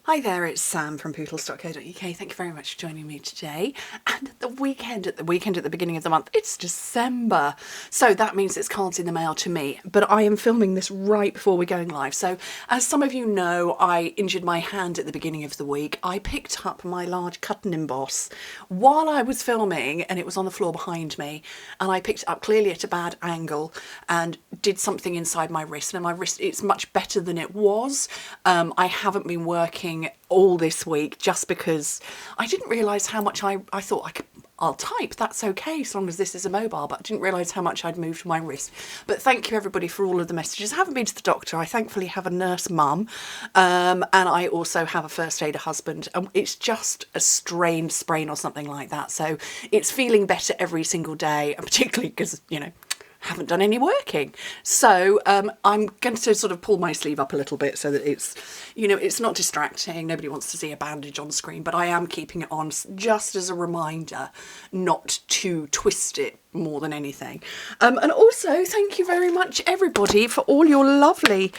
Hi there, it's Sam from Pootles.co.uk. Thank you very much for joining me today. And at the weekend at the beginning of the month, it's December. So that means it's cards in the mail to me. But I am filming this right before we're going live. So as some of you know, I injured my hand at the beginning of the week. I picked up my large cut and emboss while I was filming, and it was on the floor behind me. And I picked it up clearly at a bad angle and did something inside my wrist. And my wrist, it's much better than it was. I haven't been working all this week just because I didn't realise how much I thought I'll type, that's okay as long as this is a mobile, but I didn't realise how much I'd moved my wrist. But thank you everybody for all of the messages. I haven't been to the doctor. I thankfully have a nurse mum, and I also have a first aider husband, and it's just a strained sprain or something like that, so it's feeling better every single day, and particularly because, you know, haven't done any working. So I'm going to sort of pull my sleeve up a little bit so that it's, you know, it's not distracting. Nobody wants to see a bandage on screen, but I am keeping it on just as a reminder not to twist it more than anything. And also thank you very much everybody for all your lovely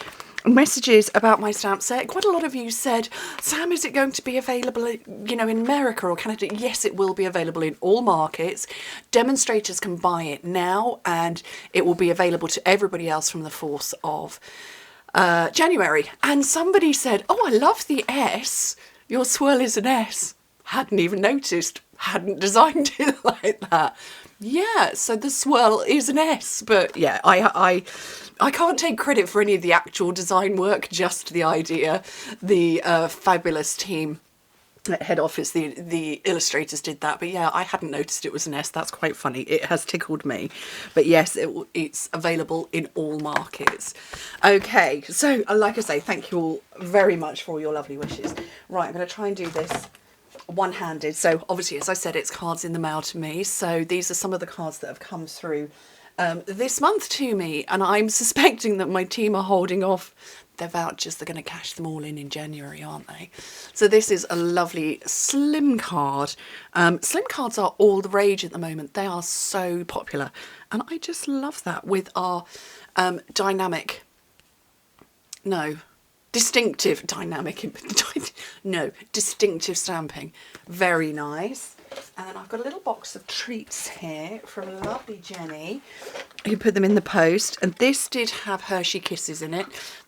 messages about my stamp set. Quite a lot of you said, Sam, is it going to be available, you know, in America or Canada? Yes, it will be available in all markets. Demonstrators can buy it now, and it will be available to everybody else from the 4th of January. And somebody said, oh, I love the S. Your swirl is an S. Hadn't even noticed. Hadn't designed it like that. Yeah, so the swirl is an S, but yeah, I can't take credit for any of the actual design work, just the idea. The fabulous team at head office, the illustrators did that, but yeah, I hadn't noticed it was an S. That's quite funny. It has tickled me. But yes, it's available in all markets. Okay, so like I say, thank you all very much for all your lovely wishes. Right, I'm going to try and do this one-handed. So obviously, as I said, it's cards in the mail to me. So these are some of the cards that have come through this month to me, and I'm suspecting that my team are holding off their vouchers. They're going to cash them all in January, aren't they? So this is a lovely slim card. Slim cards are all the rage at the moment. They are so popular, and I just love that with our distinctive stamping. Very nice. And then I've got a little box of treats here from lovely Jenny, who put them in the post. And this did have Hershey Kisses in it.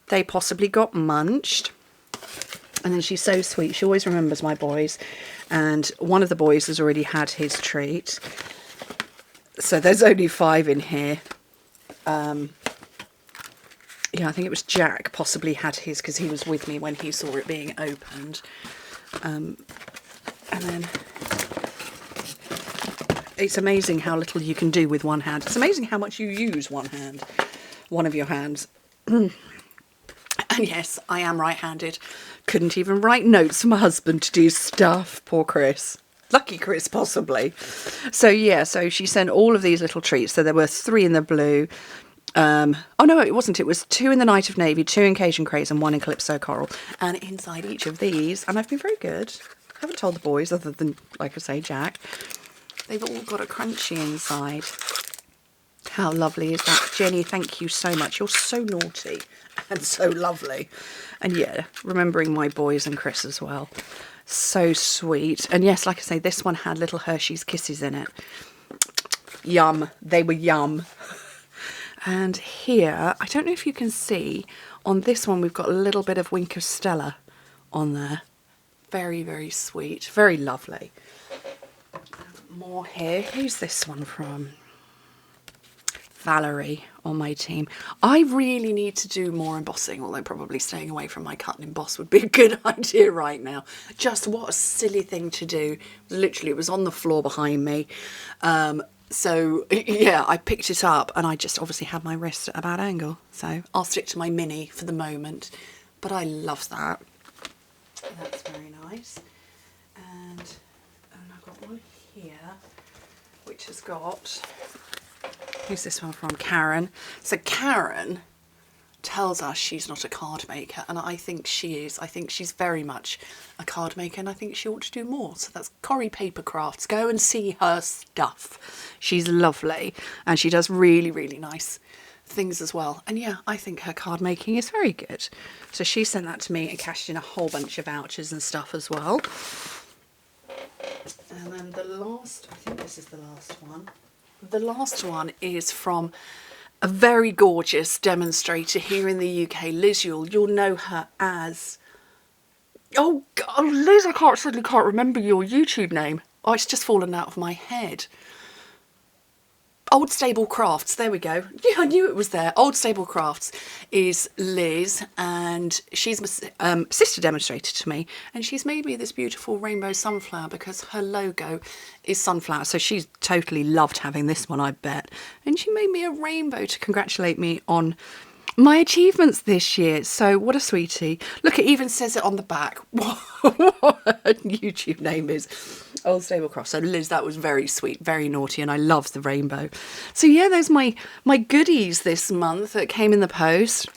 They possibly got munched. And then she's so sweet. She always remembers my boys. And one of the boys has already had his treat. So there's only 5 in here. Yeah, I think it was Jack possibly had his because he was with me when he saw it being opened. And then it's amazing how little you can do with one hand. It's amazing how much you use one of your hands. And yes, I am right-handed. Couldn't even write notes for my husband to do stuff. Poor Chris. Lucky Chris, possibly. So yeah, so she sent all of these little treats. So there were 3 in the blue. Oh no, it wasn't. It was 2 in the Night of Navy, 2 in Cajun Craze, and 1 in Calypso Coral. And inside each of these, and I've been very good, haven't told the boys other than, like I say, Jack, they've all got a crunchy inside. How lovely is that? Jenny, thank you so much. You're so naughty and so lovely. And yeah, remembering my boys and Chris as well. So sweet. And yes, like I say, this one had little Hershey's Kisses in it. Yum. They were yum. And here, I don't know if you can see, on this one we've got a little bit of Wink of Stella on there. Very, very sweet. Very lovely. More here. Who's this one from? Valerie on my team. I really need to do more embossing, although probably staying away from my cut and emboss would be a good idea right now. Just what a silly thing to do. Literally, it was on the floor behind me. So yeah, I picked it up and I just obviously had my wrist at a bad angle. So I'll stick to my mini for the moment, but I love that. That's very nice. And I've got one here, which has got, who's this one from? Karen. So Karen tells us she's not a card maker, and I think she is. I think she's very much a card maker, and I think she ought to do more. So that's Corrie Papercrafts. Go and see her stuff. She's lovely, and she does really, really nice things as well. And yeah, I think her card making is very good. So she sent that to me and cashed in a whole bunch of vouchers and stuff as well. And then the last, I think this is the last one. The last one is from a very gorgeous demonstrator here in the UK, Liz. You'll know her as... Oh, God, Liz, I suddenly can't remember your YouTube name. Oh, it's just fallen out of my head. Old Stable Crafts, there we go. Yeah, I knew it was there. Old Stable Crafts is Liz, and she's a sister demonstrator to me, and she's made me this beautiful rainbow sunflower because her logo is sunflower, so she's totally loved having this one, I bet. And she made me a rainbow to congratulate me on my achievements this year. So what a sweetie. Look, it even says it on the back what her YouTube name is. Old Stable Cross. So Liz, that was very sweet, very naughty, and I love the rainbow. So yeah, there's my goodies this month that came in the post.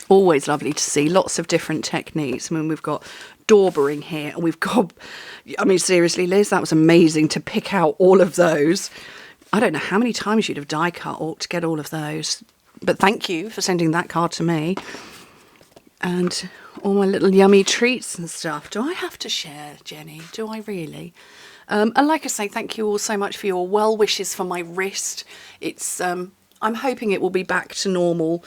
Always lovely to see. Lots of different techniques. I mean, we've got daubering here, and we've got, I mean, seriously, Liz, that was amazing to pick out all of those. I don't know how many times you'd have die cut to get all of those. But thank you for sending that card to me. And all my little yummy treats and stuff. Do I have to share, Jenny? Do I really? And like I say, thank you all so much for your well wishes for my wrist. It's I'm hoping it will be back to normal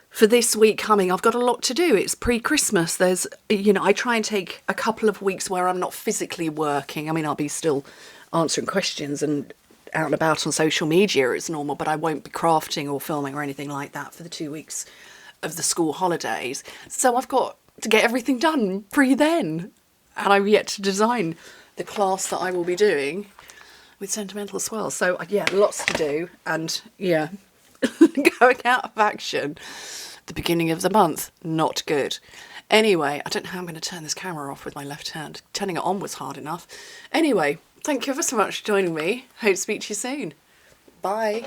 for this week coming. I've got a lot to do. It's pre-Christmas. There's, you know, I try and take a couple of weeks where I'm not physically working. I mean, I'll be still answering questions and out and about on social media as normal, but I won't be crafting or filming or anything like that for the 2 weeks of the school holidays. So I've got to get everything done pre-then, and I've yet to design the class that I will be doing with Sentimental Swirl. So yeah, lots to do, and yeah, going out of action the beginning of the month, not good. Anyway, I don't know how I'm going to turn this camera off with my left hand. Turning it on was hard enough. Anyway, thank you ever so much for joining me. Hope to speak to you soon. Bye.